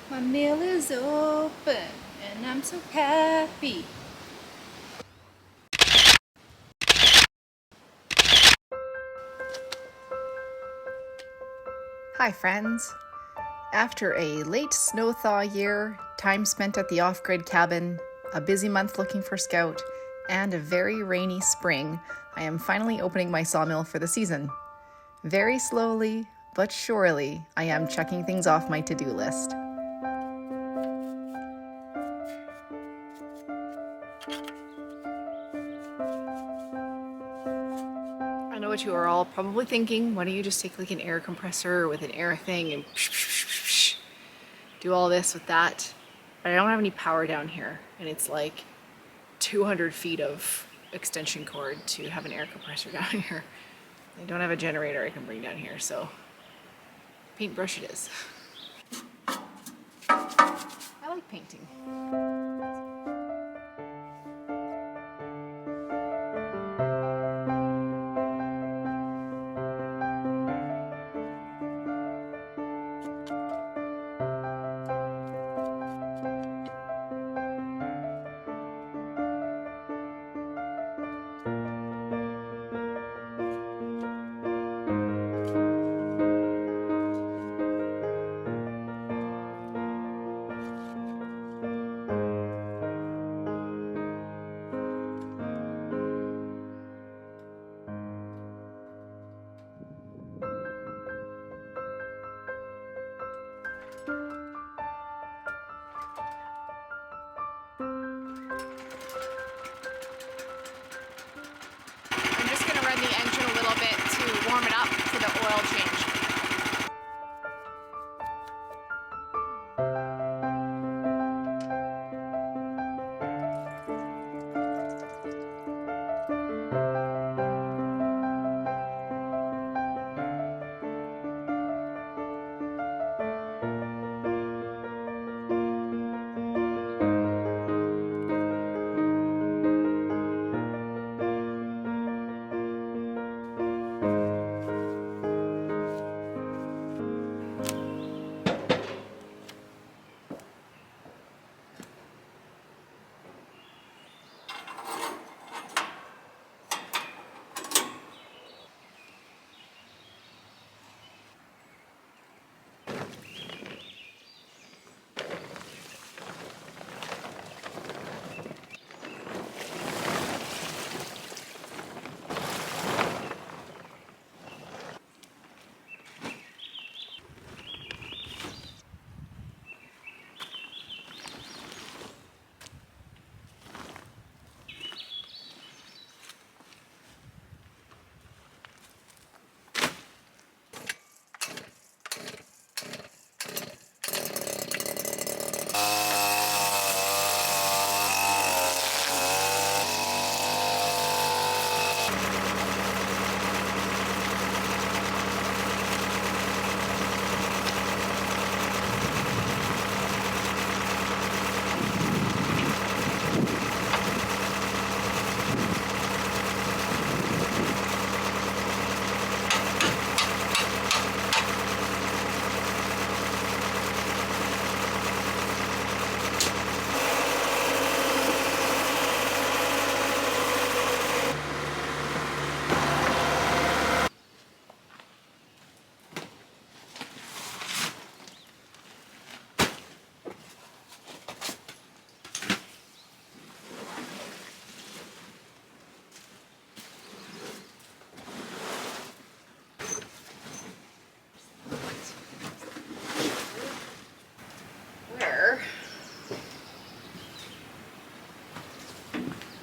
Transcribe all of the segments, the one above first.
My mill is open and I'm so happy. Hi friends. After a late snow thaw year, time spent at the off-grid cabin, a busy month looking for Scout, and a very rainy spring, I am finally opening my sawmill for the season. Very slowly, but surely, I am checking things off my to-do list. I know what you are all probably thinking. Why don't you just take like an air compressor with an air thing and do all this with that? But I don't have any power down here, and it's like 200 feet of extension cord to have an air compressor down here. I don't have a generator I can bring down here, so paintbrush it is. I like painting. I'm just going to run the engine a little bit to warm it up for the oil change.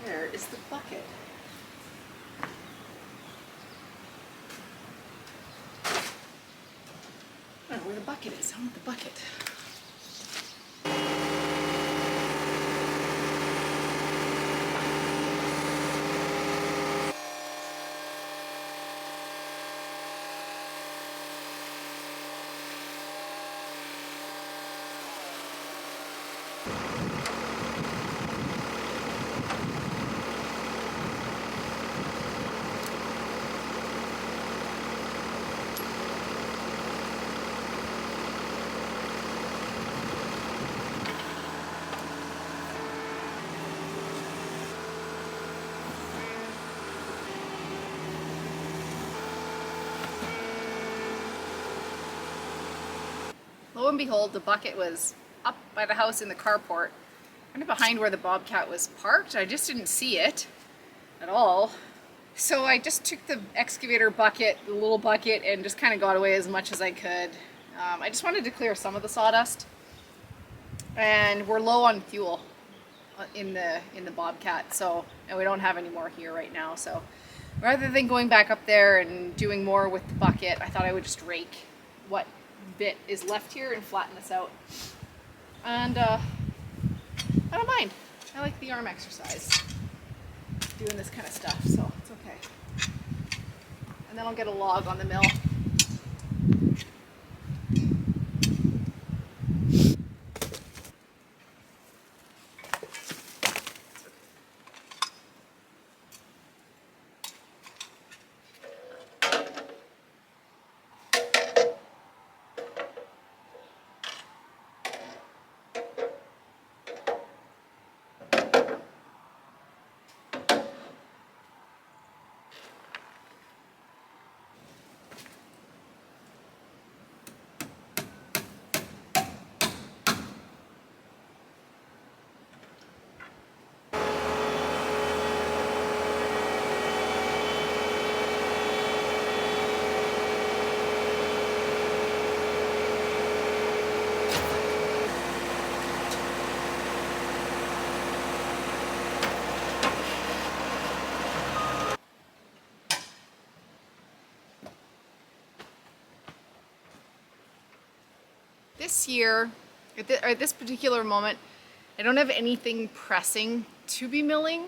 Where is the bucket? I don't know where the bucket is. I want the bucket. lo and behold, the bucket was up by the house in the carport, kind of behind where the Bobcat was parked. I just didn't see it at all. So I just took the excavator bucket, the little bucket, and just kind of got away as much as I could. I just wanted to clear some of the sawdust, and we're low on fuel in the Bobcat, so, and we don't have any more here right now. So rather than going back up there and doing more with the bucket, I thought I would just rake what bit is left here and flatten this out. And I don't mind. I like the arm exercise doing this kind of stuff, so it's okay. And then I'll get a log on the mill. This year, at this particular moment, I don't have anything pressing to be milling.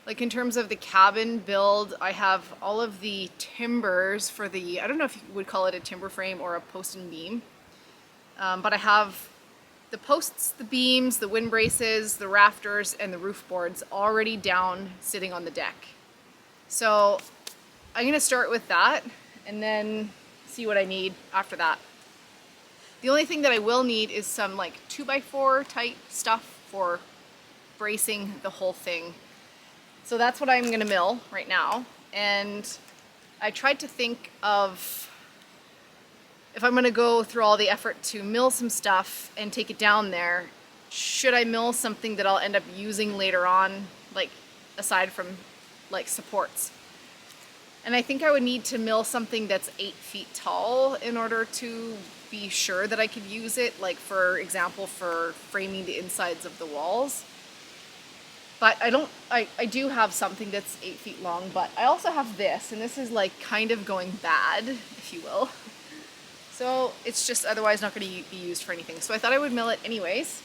Like in terms of the cabin build, I have all of the timbers for the, I don't know if you would call it a timber frame or a post and beam, but I have the posts, the beams, the wind braces, the rafters, and the roof boards already down sitting on the deck. So I'm gonna start with that and then see what I need after that. The only thing that I will need is some like 2x4 type stuff for bracing the whole thing. So that's what I'm gonna mill right now. And I tried to think of, if I'm gonna go through all the effort to mill some stuff and take it down there, should I mill something that I'll end up using later on, like aside from like supports? And I think I would need to mill something that's 8 feet tall in order to be sure that I could use it, like for example, for framing the insides of the walls. But I do have something that's 8 feet long, but I also have this, and this is like kind of going bad, if you will. So it's just otherwise not going to be used for anything. So I thought I would mill it anyways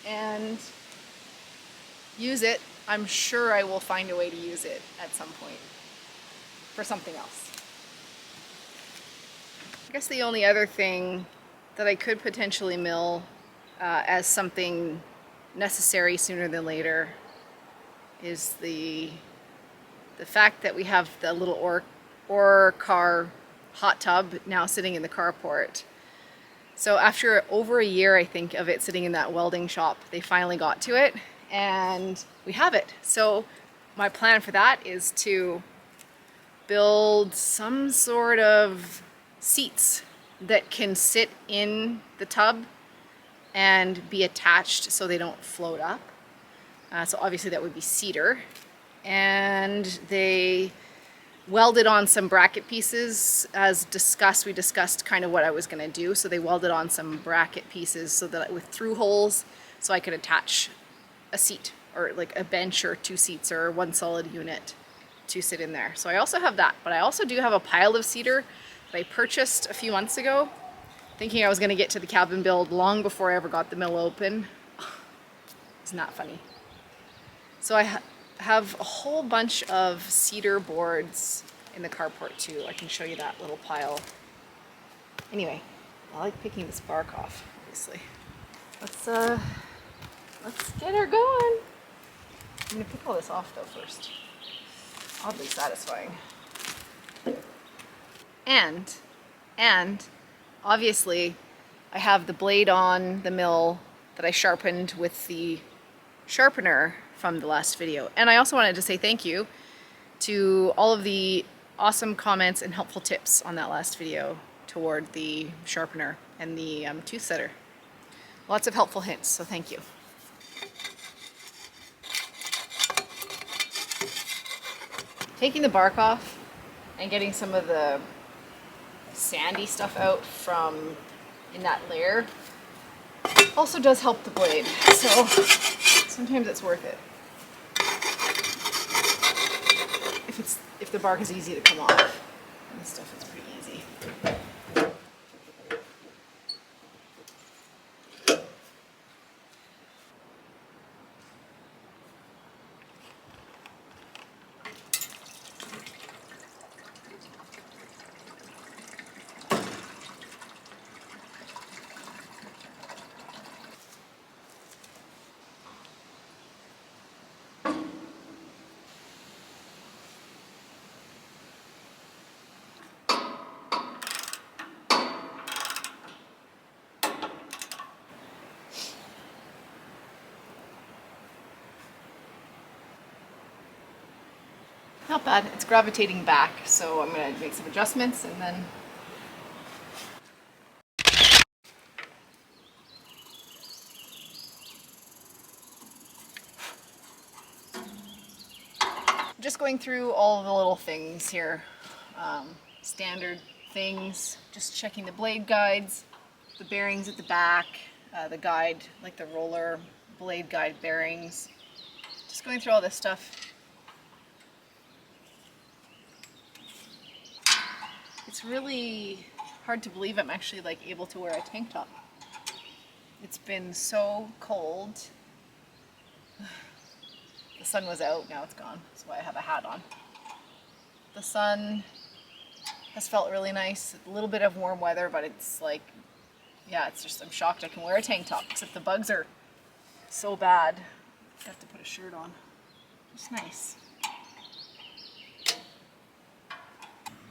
and use it. I'm sure I will find a way to use it at some point for something else. I guess the only other thing that I could potentially mill as something necessary sooner than later is the fact that we have the little ore car hot tub now sitting in the carport. So after over a year, I think, of it sitting in that welding shop, they finally got to it and we have it. So my plan for that is to build some sort of seats that can sit in the tub and be attached so they don't float up. So obviously that would be cedar. And they welded on some bracket pieces. As discussed, we discussed kind of what I was going to do. So they welded on some bracket pieces so that with through holes so I could attach a seat or like a bench or 2 seats or 1 solid unit to sit in there. So I also have that, but I also do have a pile of cedar that I purchased a few months ago, thinking I was going to get to the cabin build long before I ever got the mill open. It's not funny. So I have a whole bunch of cedar boards in the carport too. I can show you that little pile. Anyway, I like picking this bark off, obviously. Let's get her going. I'm gonna pick all this off though first. Oddly satisfying. And obviously I have the blade on the mill that I sharpened with the sharpener from the last video. And I also wanted to say thank you to all of the awesome comments and helpful tips on that last video toward the sharpener and the tooth setter. Lots of helpful hints, so thank you. Taking the bark off and getting some of the sandy stuff out from in that layer also does help the blade, so sometimes it's worth it. If the bark is easy to come off. And this stuff is pretty easy. Not bad. It's gravitating back, so I'm going to make some adjustments and then just going through all the little things here, standard things, just checking the blade guides, the bearings at the back, the guide, like the roller blade guide bearings, just going through all this stuff. It's really hard to believe I'm actually like able to wear a tank top. It's been so cold. The sun was out, now it's gone. That's why I have a hat on. The sun has felt really nice. A little bit of warm weather, but it's like, yeah, it's just, I'm shocked I can wear a tank top, except the bugs are so bad. I have to put a shirt on. It's nice.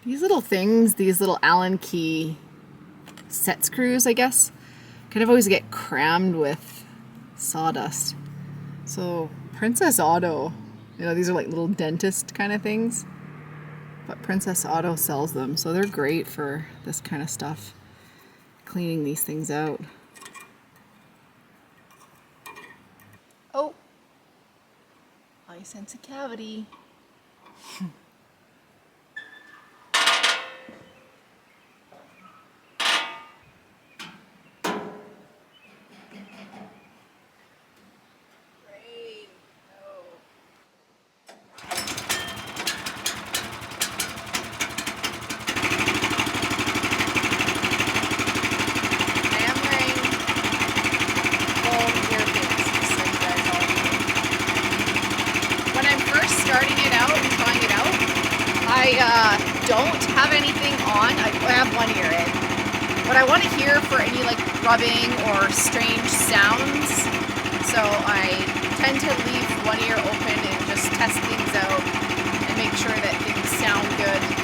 These little things, these little Allen key set screws, I guess, kind of always get crammed with sawdust. So Princess Auto, you know, these are like little dentist kind of things, but Princess Auto sells them, so they're great for this kind of stuff, cleaning these things out. Oh, I sense a cavity. Don't have anything on. I have one ear in, but I want to hear for any like rubbing or strange sounds, so I tend to leave one ear open and just test things out and make sure that things sound good.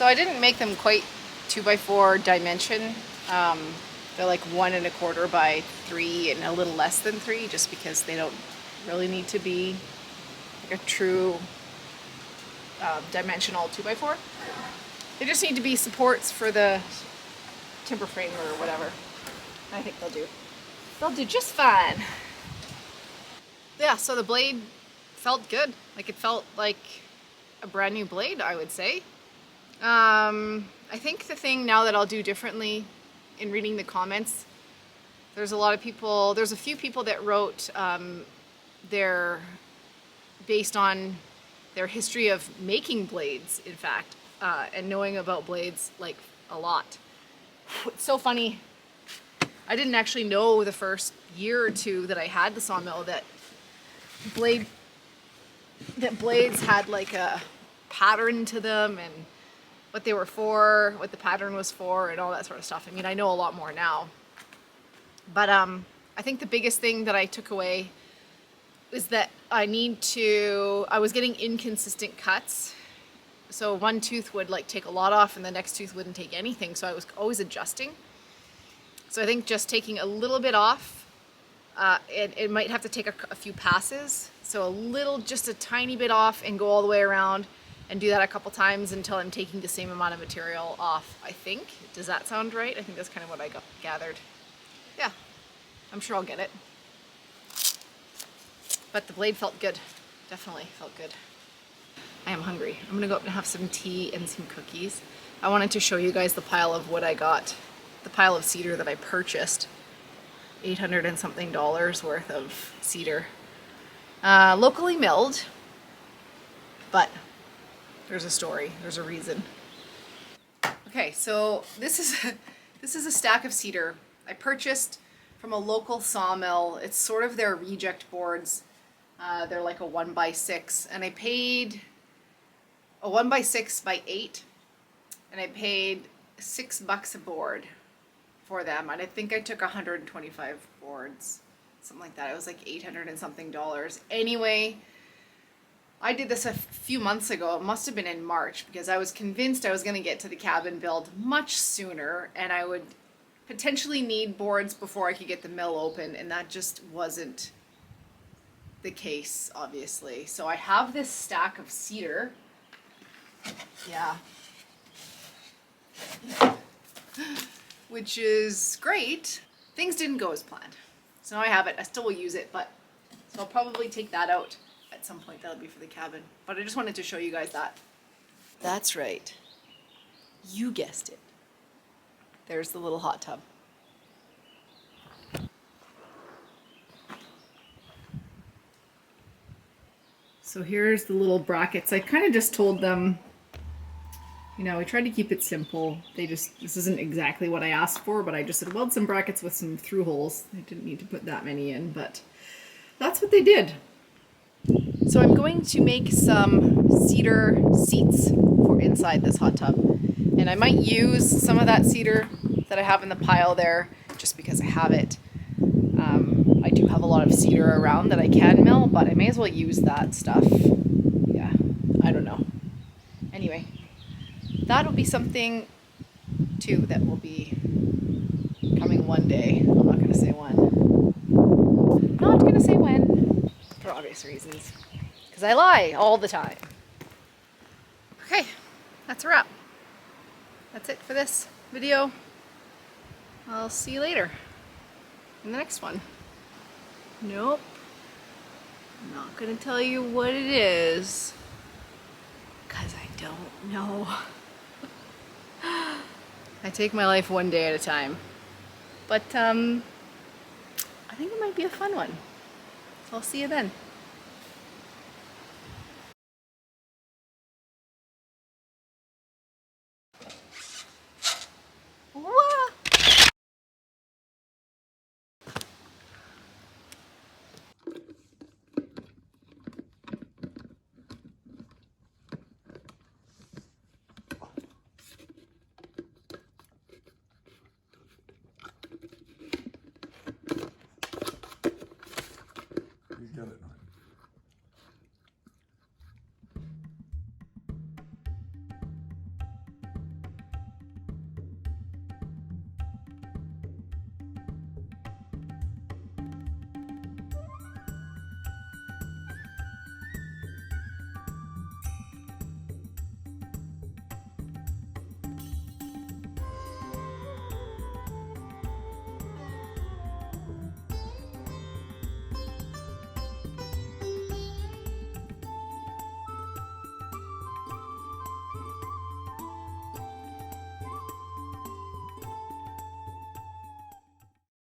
So I didn't make them quite 2x4 dimension. They're like 1.25 by 3 and a little less than 3, just because they don't really need to be like a true dimensional 2x4. They just need to be supports for the timber frame or whatever. I think they'll do. They'll do just fine. Yeah, so the blade felt good. Like, it felt like a brand new blade, I would say. I think the thing now that I'll do differently in reading the comments, there's a few people that wrote based on their history of making blades, in fact, and knowing about blades like a lot. It's so funny. I didn't actually know the first year or two that I had the sawmill that blades had like a pattern to them and what they were for, what the pattern was for, and all that sort of stuff. I mean, I know a lot more now. But I think the biggest thing that I took away is that I was getting inconsistent cuts. So one tooth would like take a lot off and the next tooth wouldn't take anything. So I was always adjusting. So I think just taking a little bit off, it might have to take a few passes. So just a tiny bit off and go all the way around and do that a couple times until I'm taking the same amount of material off, I think. Does that sound right? I think that's kind of what I gathered. Yeah, I'm sure I'll get it. But the blade felt good. Definitely felt good. I am hungry. I'm gonna go up and have some tea and some cookies. I wanted to show you guys the pile of wood I got, the pile of cedar that I purchased. $800 and something worth of cedar. Locally milled, but there's a story, there's a reason. Okay, so this is a stack of cedar I purchased from a local sawmill. It's sort of their reject boards. They're like a 1x6, and I paid a 1x6x8, and I paid $6 a board for them, and I think I took 125 boards, something like that. It was like $800 and something. Anyway, I did this a few months ago. It must have been in March, because I was convinced I was going to get to the cabin build much sooner, and I would potentially need boards before I could get the mill open, and that just wasn't the case, obviously. So I have this stack of cedar. Yeah. Which is great. Things didn't go as planned. So now I have it. I still will use it, but so I'll probably take that out at some point. That'll be for the cabin. But I just wanted to show you guys that. That's right. You guessed it. There's the little hot tub. So here's the little brackets. I kind of just told them, you know, we tried to keep it simple. This isn't exactly what I asked for, but I just said weld some brackets with some through holes. I didn't need to put that many in, but that's what they did. So I'm going to make some cedar seats for inside this hot tub. And I might use some of that cedar that I have in the pile there just because I have it. I do have a lot of cedar around that I can mill, but I may as well use that stuff. Yeah, I don't know. Anyway, that'll be something too that will be coming one day. I'm not going to say when. Not going to say when, for obvious reasons, because I lie all the time. Okay, that's a wrap. That's it for this video. I'll see you later in the next one. Nope. I'm not going to tell you what it is, because I don't know. I take my life one day at a time. But I think it might be a fun one. So I'll see you then.